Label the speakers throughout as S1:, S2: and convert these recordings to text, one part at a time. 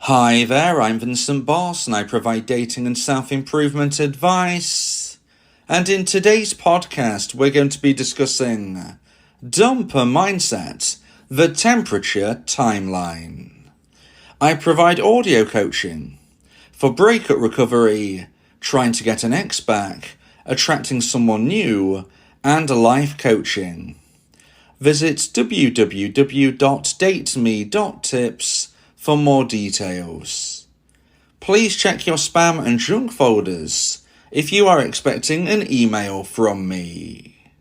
S1: Hi there, I'm Vincent Boss and I provide dating and self-improvement advice. And in today's podcast, we're going to be discussing dumper mindset, the temperature timeline. I provide audio coaching for breakup recovery, trying to get an ex back, attracting someone new, and life coaching. Visit www.dateme.tips for more details. Please check your spam and junk folders if you are expecting an email from me.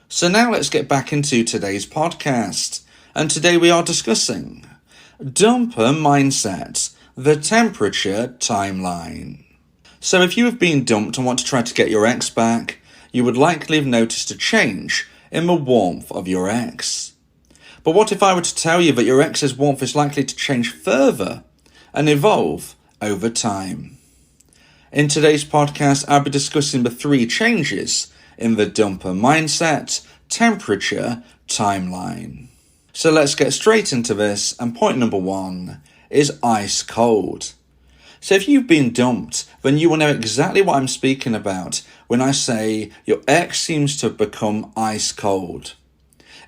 S1: So now let's get back into today's podcast, and today we are discussing dumper mindset, the temperature timeline. So if you have been dumped and want to try to get your ex back, you would likely have noticed a change in the warmth of your ex. But what if I were to tell you that your ex's warmth is likely to change further and evolve over time? In today's podcast, I'll be discussing the 3 changes in the dumper mindset, temperature, timeline. So let's get straight into this, and point number 1 is ice cold. So if you've been dumped, then you will know exactly what I'm speaking about when I say your ex seems to have become ice cold.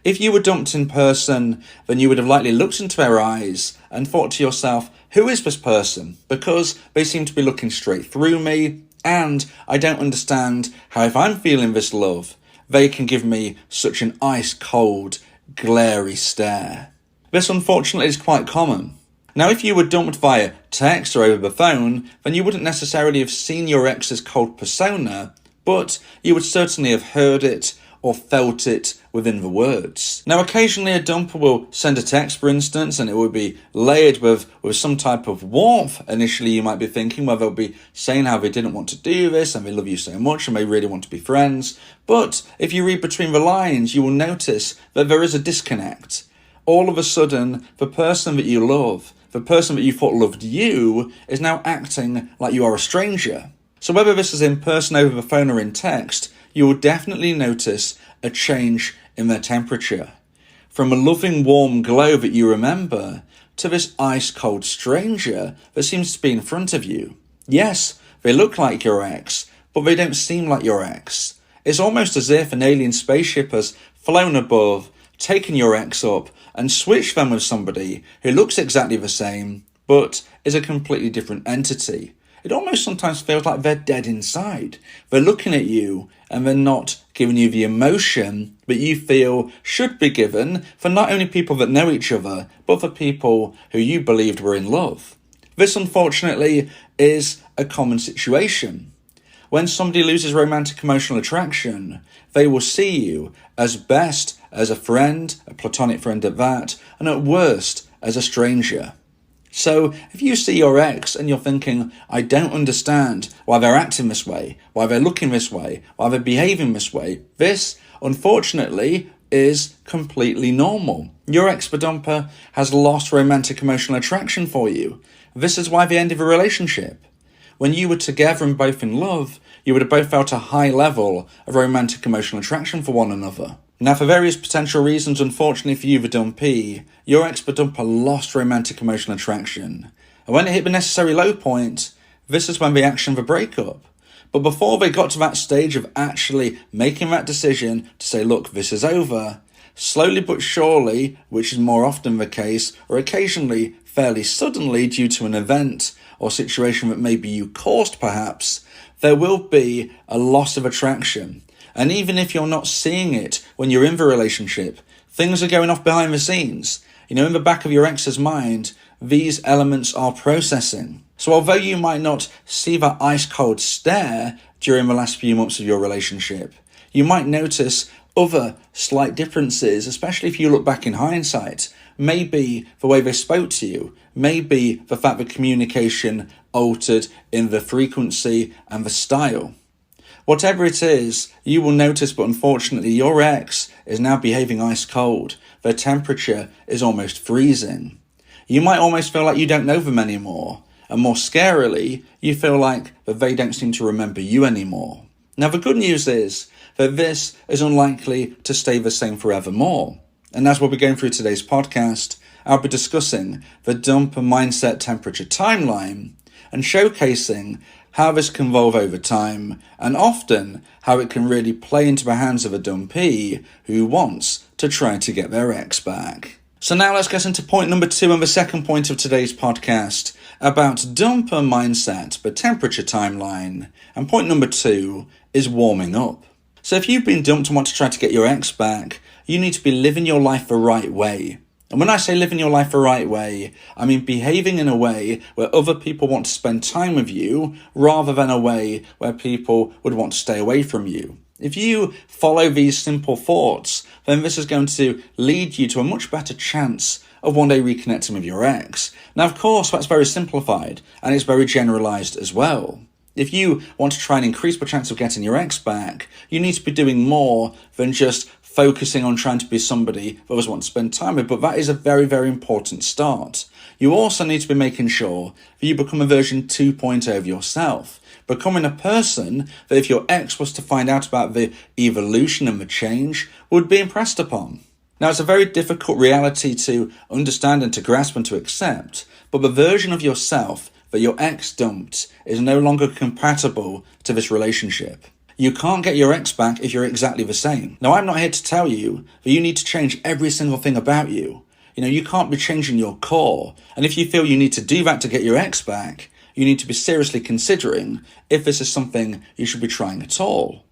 S1: If you were dumped in person, then you would have likely looked into their eyes and thought to yourself, who is this person? Because they seem to be looking straight through me, and I don't understand how, if I'm feeling this love, they can give me such an ice-cold, glary stare. This, unfortunately, is quite common. Now, if you were dumped via text or over the phone, then you wouldn't necessarily have seen your ex's cold persona, but you would certainly have heard it or felt it within the words. Now, occasionally a dumper will send a text, for instance, and it will be layered with some type of warmth. Initially, you might be thinking, well, they'll be saying how they didn't want to do this and they love you so much and they really want to be friends. But if you read between the lines, you will notice that there is a disconnect. All of a sudden, the person that you love, the person that you thought loved you, is now acting like you are a stranger. So whether this is in person, over the phone, or in text, you will definitely notice a change in their temperature. From a loving, warm glow that you remember to this ice-cold stranger that seems to be in front of you. Yes, they look like your ex, but they don't seem like your ex. It's almost as if an alien spaceship has flown above, taken your ex up, and switched them with somebody who looks exactly the same, but is a completely different entity. It almost sometimes feels like they're dead inside. They're looking at you and they're not giving you the emotion that you feel should be given for not only people that know each other, but for people who you believed were in love. This, unfortunately, is a common situation. When somebody loses romantic emotional attraction, they will see you as best as a friend, a platonic friend at that, and at worst as a stranger. So if you see your ex and you're thinking, I don't understand why they're acting this way, why they're looking this way, why they're behaving this way, this, unfortunately, is completely normal. Your ex-dumper has lost romantic emotional attraction for you. This is why they ended the relationship. When you were together and both in love, you would have both felt a high level of romantic emotional attraction for one another. Now, for various potential reasons, unfortunately for you, the dumpee, your ex-dumper lost romantic emotional attraction. And when it hit the necessary low point, this is when they actioned the breakup. But before they got to that stage of actually making that decision to say, look, this is over, slowly but surely, which is more often the case, or occasionally fairly suddenly due to an event or situation that maybe you caused perhaps, there will be a loss of attraction. And even if you're not seeing it when you're in the relationship, things are going off behind the scenes. In the back of your ex's mind, these elements are processing. So although you might not see that ice-cold stare during the last few months of your relationship, you might notice other slight differences, especially if you look back in hindsight. Maybe the way they spoke to you, maybe the fact that communication altered in the frequency and the style. Whatever it is, you will notice, but unfortunately your ex is now behaving ice cold. Their temperature is almost freezing. You might almost feel like you don't know them anymore. And more scarily, you feel like that they don't seem to remember you anymore. Now, the good news is that this is unlikely to stay the same forevermore. And that's what we're going through today's podcast. I'll be discussing the dump mindset temperature timeline and showcasing how this can evolve over time, and often how it can really play into the hands of a dumpee who wants to try to get their ex back. So now let's get into point number 2 and the second point of today's podcast about dumper mindset, the temperature timeline. And point number 2 is warming up. So if you've been dumped and want to try to get your ex back, you need to be living your life the right way. And when I say living your life the right way, I mean behaving in a way where other people want to spend time with you rather than a way where people would want to stay away from you. If you follow these simple thoughts, then this is going to lead you to a much better chance of one day reconnecting with your ex. Now, of course, that's very simplified and it's very generalized as well. If you want to try and increase the chance of getting your ex back, you need to be doing more than just focusing on trying to be somebody that others want to spend time with, but that is a very, very important start. You also need to be making sure that you become a version 2.0 of yourself, becoming a person that if your ex was to find out about the evolution and the change, would be impressed upon. Now, it's a very difficult reality to understand and to grasp and to accept, but the version of yourself that your ex dumped is no longer compatible to this relationship. You can't get your ex back if you're exactly the same. Now, I'm not here to tell you that you need to change every single thing about you. You can't be changing your core. And if you feel you need to do that to get your ex back, you need to be seriously considering if this is something you should be trying at all.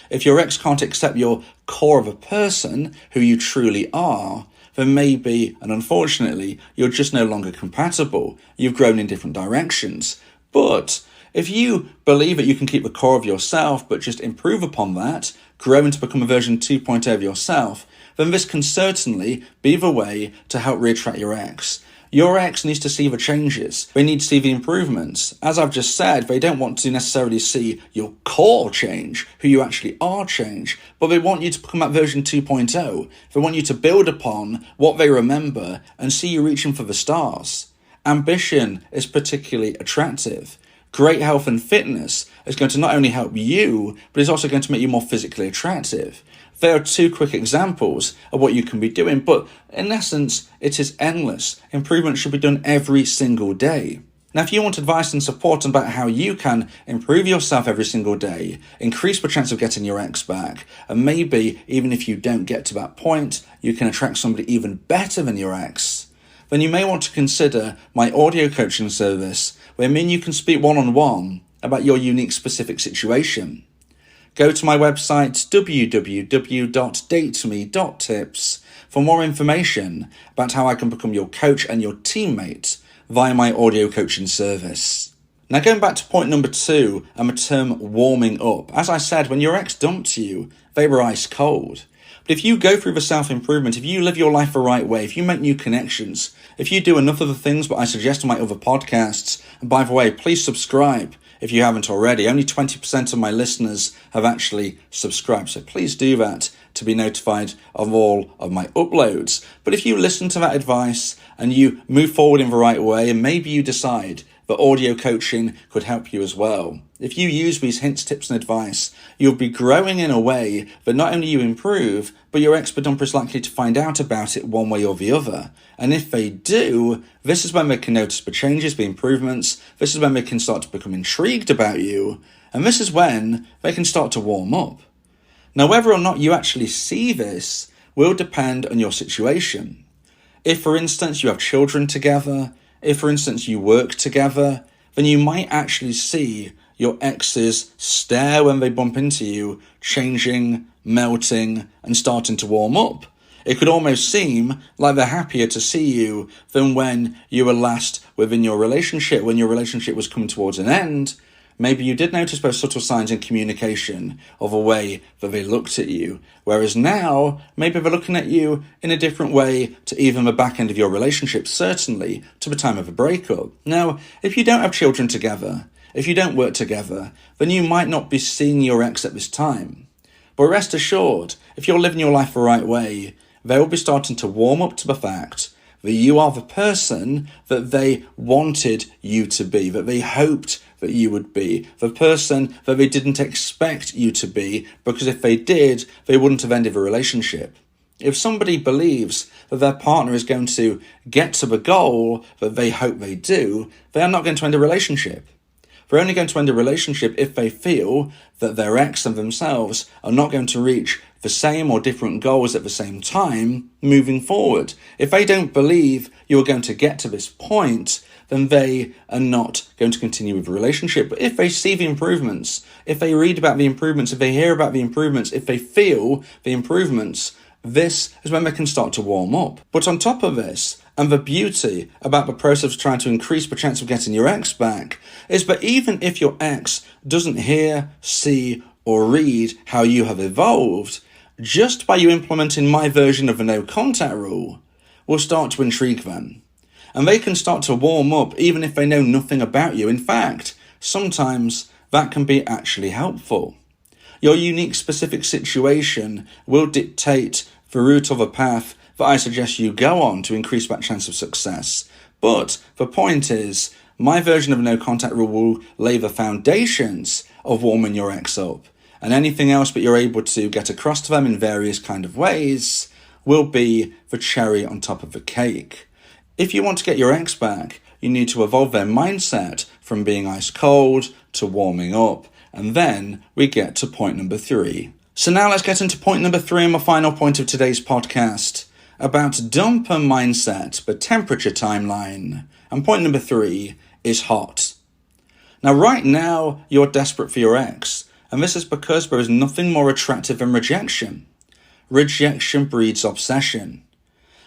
S1: If your ex can't accept your core of a person, who you truly are, then maybe, and unfortunately, you're just no longer compatible. You've grown in different directions. But if you believe that you can keep the core of yourself, but just improve upon that, grow into become a version 2.0 of yourself, then this can certainly be the way to help reattract your ex. Your ex needs to see the changes. They need to see the improvements. As I've just said, they don't want to necessarily see your core change, who you actually are change, but they want you to become that version 2.0. They want you to build upon what they remember and see you reaching for the stars. Ambition is particularly attractive. Great health and fitness is going to not only help you, but it's also going to make you more physically attractive. There are 2 quick examples of what you can be doing, but in essence, it is endless. Improvement should be done every single day. Now, if you want advice and support about how you can improve yourself every single day, increase the chance of getting your ex back, and maybe even if you don't get to that point, you can attract somebody even better than your ex, then you may want to consider my audio coaching service, where you can speak one-on-one about your unique specific situation. Go to my website, www.dateme.tips, for more information about how I can become your coach and your teammate via my audio coaching service. Now, going back to point number 2 and the term warming up. As I said, when your ex dumped you, they were ice cold. But if you go through the self-improvement, if you live your life the right way, if you make new connections, if you do enough of the things that I suggest in my other podcasts, and by the way, please subscribe if you haven't already. Only 20% of my listeners have actually subscribed, so please do that to be notified of all of my uploads. But if you listen to that advice and you move forward in the right way, and maybe you decide that audio coaching could help you as well, if you use these hints, tips and advice, you'll be growing in a way that not only you improve, but your expert dumper is likely to find out about it one way or the other. And if they do, this is when they can notice the changes, the improvements. This is when they can start to become intrigued about you. And this is when they can start to warm up. Now, whether or not you actually see this will depend on your situation. If, for instance, you have children together, if, for instance, you work together, then you might actually see your ex's stare when they bump into you changing, melting, and starting to warm up. It could almost seem like they're happier to see you than when you were last within your relationship, when your relationship was coming towards an end. Maybe you did notice those subtle signs in communication of a way that they looked at you, whereas now, maybe they're looking at you in a different way to even the back end of your relationship, certainly to the time of a breakup. Now, if you don't have children together, if you don't work together, then you might not be seeing your ex at this time. But rest assured, if you're living your life the right way, they will be starting to warm up to the fact that you are the person that they wanted you to be, that they hoped that you would be, the person that they didn't expect you to be, because if they did, they wouldn't have ended the relationship. If somebody believes that their partner is going to get to the goal that they hope they do, they are not going to end a relationship. They're only going to end a relationship if they feel that their ex and themselves are not going to reach the same or different goals at the same time moving forward. If they don't believe you're going to get to this point, then they are not going to continue with the relationship. But if they see the improvements, if they read about the improvements, if they hear about the improvements, if they feel the improvements, this is when they can start to warm up. But on top of this, and the beauty about the process of trying to increase the chance of getting your ex back, is that even if your ex doesn't hear, see, or read how you have evolved, just by you implementing my version of the no contact rule will start to intrigue them. And they can start to warm up even if they know nothing about you. In fact, sometimes that can be actually helpful. Your unique specific situation will dictate the route or the path that I suggest you go on to increase that chance of success. But the point is, my version of no contact rule will lay the foundations of warming your ex up. And anything else that you're able to get across to them in various kind of ways will be the cherry on top of the cake. If you want to get your ex back, you need to evolve their mindset from being ice cold to warming up. And then we get to point number 3. So now let's get into point number 3 and my final point of today's podcast about dumper mindset, the temperature timeline. And point number 3 is hot. Now right now, you're desperate for your ex. And this is because there is nothing more attractive than rejection. Rejection breeds obsession.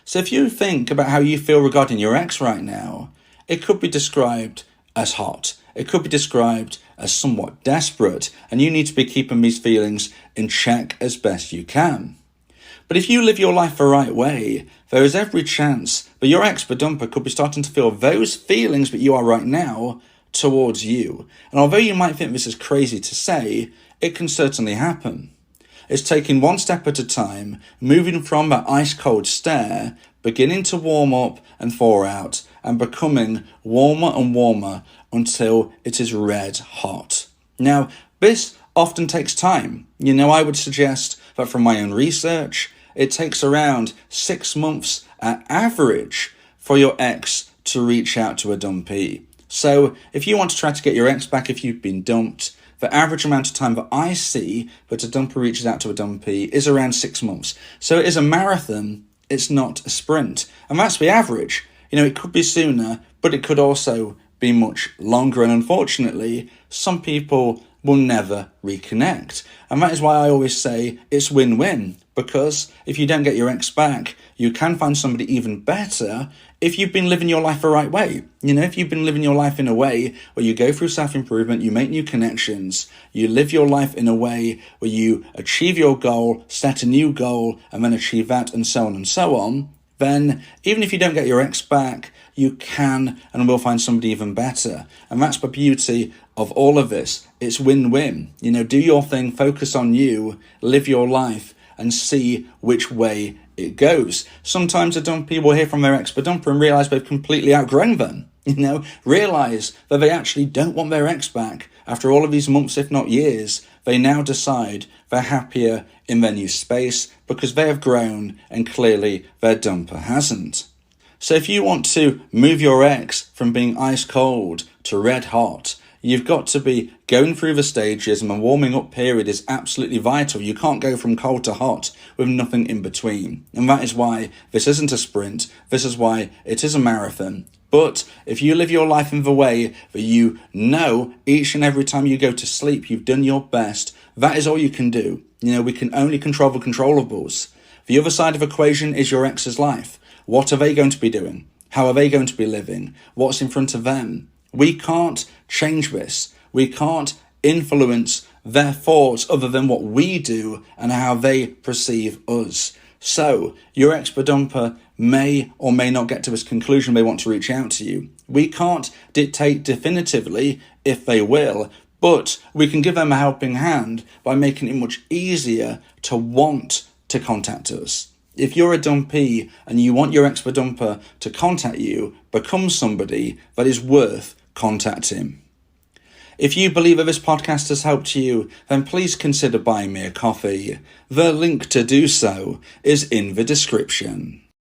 S1: So if you think about how you feel regarding your ex right now, it could be described as hot. It could be described as somewhat desperate, and you need to be keeping these feelings in check as best you can. But if you live your life the right way, there is every chance that your ex-dumper could be starting to feel those feelings that you are right now towards you. And although you might think this is crazy to say, it can certainly happen. It's taking one step at a time, moving from that ice-cold stare, beginning to warm up and thaw out, and becoming warmer and warmer until it is red hot. Now, this often takes time. I would suggest that from my own research, it takes around 6 months at average for your ex to reach out to a dumpee. So if you want to try to get your ex back if you've been dumped, the average amount of time that I see that a dumper reaches out to a dumpee is around 6 months. So it is a marathon, it's not a sprint. And that's the average. It could be sooner, but it could also be much longer. And unfortunately, some people will never reconnect. And that is why I always say it's win-win. Because if you don't get your ex back, you can find somebody even better if you've been living your life the right way. If you've been living your life in a way where you go through self-improvement, you make new connections, you live your life in a way where you achieve your goal, set a new goal, and then achieve that, and so on, then even if you don't get your ex back, you can and will find somebody even better. And that's the beauty of all of this. It's win-win. Do your thing, focus on you, live your life, and see which way it goes. Sometimes a dumpee will hear from their ex-dumper and realise they've completely outgrown them. Realise that they actually don't want their ex back. After all of these months, if not years, they now decide they're happier in their new space because they have grown and clearly their dumper hasn't. So if you want to move your ex from being ice cold to red hot, you've got to be going through the stages, and the warming up period is absolutely vital. You can't go from cold to hot with nothing in between. And that is why this isn't a sprint. This is why it is a marathon. But if you live your life in the way that you know each and every time you go to sleep, you've done your best, that is all you can do. We can only control the controllables. The other side of the equation is your ex's life. What are they going to be doing? How are they going to be living? What's in front of them? We can't change this. We can't influence their thoughts other than what we do and how they perceive us. So your ex-dumper may or may not get to this conclusion they want to reach out to you. We can't dictate definitively if they will, but we can give them a helping hand by making it much easier to want to contact us. If you're a dumpee and you want your ex-dumper to contact you, become somebody that is worth contacting. If you believe that this podcast has helped you, then please consider buying me a coffee. The link to do so is in the description.